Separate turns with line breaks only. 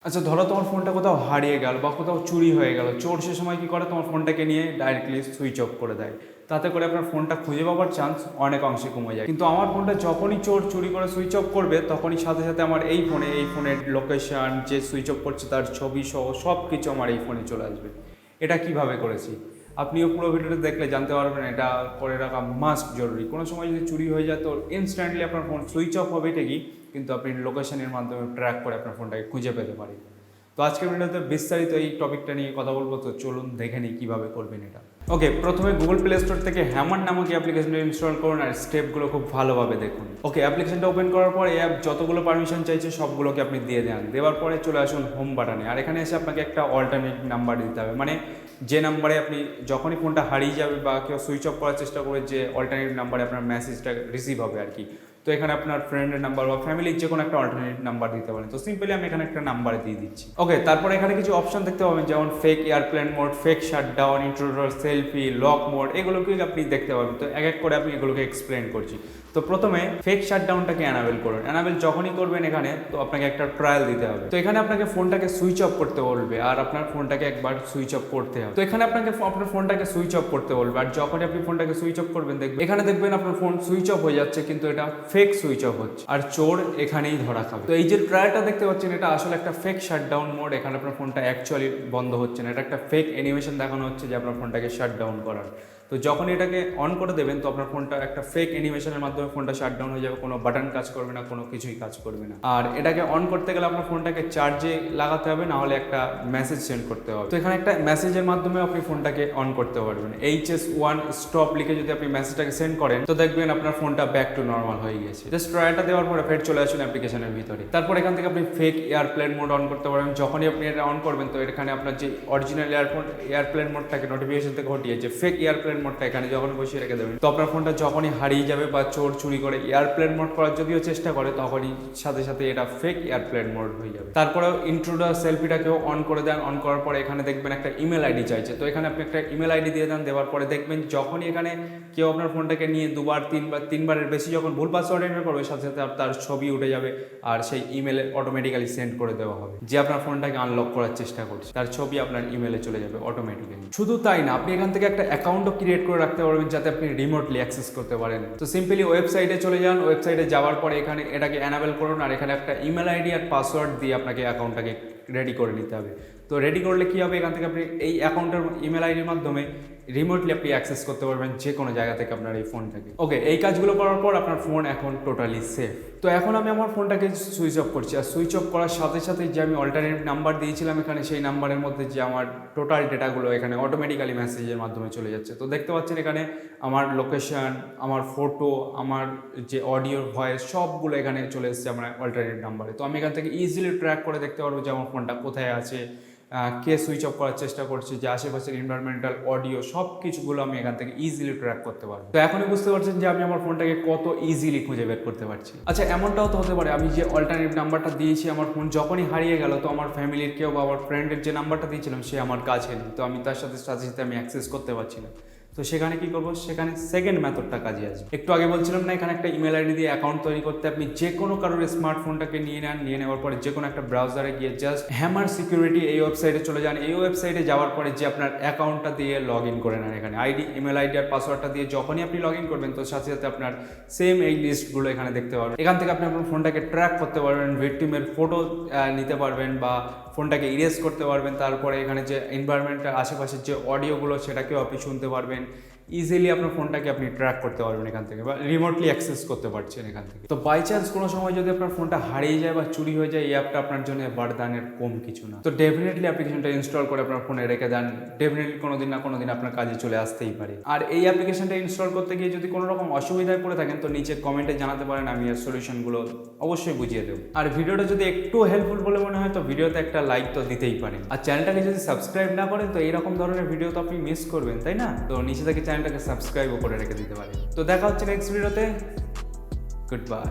আচ্ছা ধরো তোমার ফোনটা কোথাও হারিয়ে গেল বা কোথাও চুরি হয়ে গেল, চোর সে সময় কী করে তোমার ফোনটাকে নিয়ে ডাইরেক্টলি সুইচ অফ করে দেয়। তাতে করে আপনার ফোনটা খুঁজে পাওয়ার চান্স অনেক অংশে কমে যায়। কিন্তু আমার ফোনটা যখনই চোর চুরি করে সুইচ অফ করবে তখনই সাথে সাথে আমার এই ফোনের লোকেশান, যে সুইচ অফ করছে তার ছবি সহ সব কিছু আমার এই ফোনে চলে আসবে। এটা কিভাবে করেছি আপনিও পুরো ভিডিওটা দেখলে জানতে পারবেন। এটা করে রাখা মাস্ট জরুরি। কোনো সময় যদি চুরি হয়ে যায় তো ইনস্ট্যান্টলি আপনার ফোন সুইচ অফ হবে ঠিকই, কিন্তু আপনি লোকেশনের মাধ্যমে ট্র্যাক করে আপনার ফোনটাকে খুঁজে পেতে পারেন। তো আজকের ভিডিওতে বিস্তারিত এই টপিকটা নিয়ে কথা বলবো, তো চলুন দেখে নিই কীভাবে করবেন এটা। ওকে, প্রথমে গুগল প্লে স্টোর থেকে হ্যামার নামক অ্যাপ্লিকেশনটা ইনস্টল করুন আর স্টেপগুলো খুব ভালোভাবে দেখুন। ওকে, অ্যাপ্লিকেশনটা ওপেন করার পর এই অ্যাপ যতগুলো পারমিশন চাইছে সবগুলোকে আপনি দিয়ে দেন। দেওয়ার পরে চলে আসুন হোম বাটনে, আর এখানে এসে আপনাকে একটা অল্টারনেট নাম্বার দিতে হবে। মানে যে নাম্বারে আপনি যখনই ফোনটা হারিয়ে যাবে বা কেউ সুইচ অফ করার চেষ্টা করে, যে অল্টারনেট নাম্বারে আপনার মেসেজটা রিসিভ হবে আর কি। তো এখানে আপনার ফ্রেন্ডের নাম্বার বা ফ্যামিলির যে কোনো একটা অল্টারনেট নাম্বার দিতে পারেন। তো সিম্পলি আমি এখানে একটা নাম্বার দিয়ে দিচ্ছি। ওকে, তারপর এখানে কিছু অপশন দেখতে পাবেন, যেমন fake airplane mode, fake shutdown, intruder, selfie, lock mode, এগুলোকে আপনি দেখতে পাবেন। তো এক এক করে আমি এগুলোকে এক্সপ্লেন করছি। তো প্রথমে ফেক শাটডাউনটাকে অ্যানাবেল করুন। অ্যানাবেল যখনই করবেন এখানে, তো আপনাকে একটা ট্রায়াল দিতে হবে। তো এখানে আপনাকে ফোনটাকে সুইচ অফ করতে বলবে আর আপনার ফোনটাকে একবার সুইচ অফ করতে হবে। তো এখানে আপনাকে আপনার ফোনটাকে সুইচ অফ করতে বলবে, আর যখনই আপনি ফোনটাকে সুইচ অফ করবেন দেখবেন এখানে দেখবেন আপনার ফোন সুইচ অফ হয়ে যাচ্ছে, কিন্তু এটা ফেক সুইচ অফ হচ্ছে আর চোর এখানেই ধরা খাবে। তো এই যে ট্রায়ালটা দেখতে পাচ্ছেন, এটা আসলে একটা ফেক শাটডাউন মোড। এখানে আপনার ফোনটা অ্যাকচুয়ালি বন্ধ হচ্ছে না, এটা একটা ফেক অ্যানিমেশন দেখানো হচ্ছে যে আপনার ফোনটাকে শাটডাউন করার। তো যখন এটাকে অন করে দেবেন তো আপনার ফোনটা একটা ফেক অ্যানিমেশনের মাধ্যমে ফোনটা শাটডাউন হয়ে যাবে, কোনো বাটন কাজ করবে না, কোনো কিছুই কাজ করবে না। আর এটাকে অন করতে গেলে আপনার ফোনটাকে চার্জে লাগাতে হবে, না হলে একটা মেসেজ সেন্ড করতে হবে। তো এখানে একটা মেসেজের মাধ্যমে আপনি ফোনটাকে অন করতে পারবেন। HS1 স্টপ লিখে যদি আপনি মেসেজটাকে সেন্ড করেন তো দেখবেন আপনার ফোনটা ব্যাক টু নর্মাল হয়ে গেছে। জাস্ট ট্রায়ালটা দেওয়ার পরে ফের চলে আসুন অ্যাপ্লিকেশনের ভিতরে। তারপর এখান থেকে আপনি ফেক এয়ারপ্লেন মোড অন করতে পারবেন। যখনই আপনি এটা অন করবেন তো এখানে আপনার যে অরিজিনাল এয়ারপ্লেন মোডটাকে নোটিফিকেশন থেকে হটিয়ে যে ফেক এয়ারপ্লেন মোডটা এখানে যখন বসিয়ে রেখে দেবেন, তো আপনার ফোনটা যখনই হারিয়ে যাবে বা চোর চুরি করে এয়ারপ্লেন মোড করার যদিও চেষ্টা করে, তখনই সাথে সাথে এটা ফেক এয়ারপ্লেন মোড হয়ে যাবে। তারপরেও ইন্ট্রোডার সেলফিটাকেও অন করে দেন। অন করার পরে এখানে দেখবেন একটা ইমেল আইডি চাইছে, তো এখানে আপনি একটা ইমেল আইডি দিয়ে দেন। দেওয়ার পরে দেখবেন যখনই এখানে কেউ আপনার ফোনটাকে নিয়ে দুবার তিনবারের বেশি যখন ভুল পাসওয়ার্ড এন্টার করবে, সাথে সাথে তার ছবি উঠে যাবে আর সেই ইমেলে অটোমেটিক্যালি সেন্ড করে দেওয়া হবে। যে আপনার ফোনটাকে আনলক করার চেষ্টা করছে তার ছবি আপনার ইমেলে চলে যাবে অটোমেটিক্যালি। শুধু তাই না, আপনি এখান থেকে একটা অ্যাকাউন্টও ক্রিয়েট করে রাখতে পারবেন যাতে আপনি রিমোটলি অ্যাক্সেস করতে পারেন। তো সিম্পলি ওয়েবসাইটে চলে যান। ওয়েবসাইটে যাওয়ার পরে এখানে এটাকে অ্যানাবেল করুন, আর এখানে একটা ইমেল আইডি আর পাসওয়ার্ড দিয়ে আপনাকে অ্যাকাউন্টটাকে রেডি করে নিতে হবে। তো রেডি করলে কী হবে, এখান থেকে আপনি এই অ্যাকাউন্টের ইমেল আইডির মাধ্যমে রিমোটলি আপনি অ্যাক্সেস করতে পারবেন যে কোনো জায়গা থেকে আপনার এই ফোনটাকে। ওকে, এই কাজগুলো করার পর আপনার ফোন এখন টোটালি সেফ। তো এখন আমি আমার ফোনটাকে সুইচ অফ করছি, আর সুইচ অফ করার সাথে সাথে যে আমি অল্টারনেট নাম্বার দিয়েছিলাম এখানে, সেই নাম্বারের মধ্যে যে আমার টোটাল ডেটাগুলো এখানে অটোমেটিক্যালি মেসেজের মাধ্যমে চলে যাচ্ছে। তো দেখতে পাচ্ছেন এখানে আমার লোকেশান, আমার ফটো, আমার যে অডিও, ভয়েস সবগুলো এখানে চলে এসেছে আমার অল্টারনেট নাম্বারে। তো আমি এখান থেকে ইজিলি ট্র্যাক করে দেখতে পারবো যে আমার ফোনটা কোথায় আছে, কে সুইচ অফ করার চেষ্টা করছে, যে আশেপাশের এনভায়রনমেন্টাল অডিও সব কিছুগুলো আমি এখান থেকে ইজিলি ট্র্যাক করতে পারবো। তো এখনই বুঝতে পারছেন যে আমি আমার ফোনটাকে কত ইজিলি খুঁজে বের করতে পারছি। আচ্ছা, এমনটাও তো হতে পারে আমি যে অল্টারনেট নাম্বারটা দিয়েছি, আমার ফোন যখনই হারিয়ে গেল তো আমার ফ্যামিলির কেউ বা আমার ফ্রেন্ডের যে নাম্বারটা দিয়েছিলাম সে আমার কাছে নেই, তো আমি তার সাথে সাথে আমি অ্যাক্সেস করতে পারছি না। তো সেখানে কি করবো, সেখানে সেকেন্ড মেথডটা কাজে আসবে। একটু আগে বলছিলাম না, এখানে একটা ইমেল আইডি দিয়ে অ্যাকাউন্ট তৈরি করতে আপনি যে কোনো কারোর স্মার্টফোনটাকে নিয়ে নেন। নিয়ে নেওয়ার পরে যে কোনো একটা ব্রাউজারে গিয়ে জাস্ট হ্যামার সিকিউরিটি এই ওয়েবসাইটে চলে যান। এই ওয়েবসাইটে যাওয়ার পরে যে আপনার অ্যাকাউন্টটা দিয়ে লগ ইন করে নেন। এখানে ইমেল আইডি আর পাসওয়ার্ডটা দিয়ে যখনই আপনি লগ ইন করবেন তো সাথে সাথে আপনার সেম এই লিস্টগুলো এখানে দেখতে পারবেন। এখান থেকে আপনি আপনার ফোনটাকে ট্র্যাক করতে পারবেন, ভিকটিমের ফটো নিতে পারবেন বা ফোনটাকে ইরেজ করতে পারবেন। তারপরে এখানে যে এনভায়রনমেন্টের আশেপাশের যে অডিওগুলো সেটাকেও আপনি শুনতে পারবেন। ইজিলি আপনার ফোনটাকে আপনি ট্র্যাক করতে পারবেন এখান থেকে, বা রিমোটলি অ্যাক্সেস করতে পারছেন এখান থেকে। তো বাই চান্স কোনো সময় যদি আপনার ফোনটা হারিয়ে যায় বা চুরি হয়ে যায়, এই অ্যাপটা আপনার জন্য বরদানের কম কিছু না। তো ডেফিনেটলি অ্যাপ্লিকেশনটা ইনস্টল করে আপনার ফোনে রেখে দেন। ডেফিনেটলি কোনোদিন না কোনোদিন আপনার কাজে চলে আসতেই পারে। আর এই অ্যাপ্লিকেশনটা ইনস্টল করতে গিয়ে যদি কোনো রকম অসুবিধায় পড়ে থাকেন তো নিচে কমেন্টে জানাতে পারেন, আমি এর সলিউশনগুলো অবশ্যই বুঝিয়ে দেবো। আর ভিডিওটা যদি একটু হেল্পফুল বলে মনে হয় তো ভিডিওতে একটা লাইক তো দিতেই পারেন। আর চ্যানেলটাকে যদি সাবস্ক্রাইব না করেন তো এইরকম ধরনের ভিডিও তো আপনি মিস করবেন, তাই না? তো নিচে থেকে চ্যানেলটাকে সাবস্ক্রাইব করে রেখে দিতে পারেন। তো দেখা হচ্ছে নেক্সট ভিডিওতে। Good bye.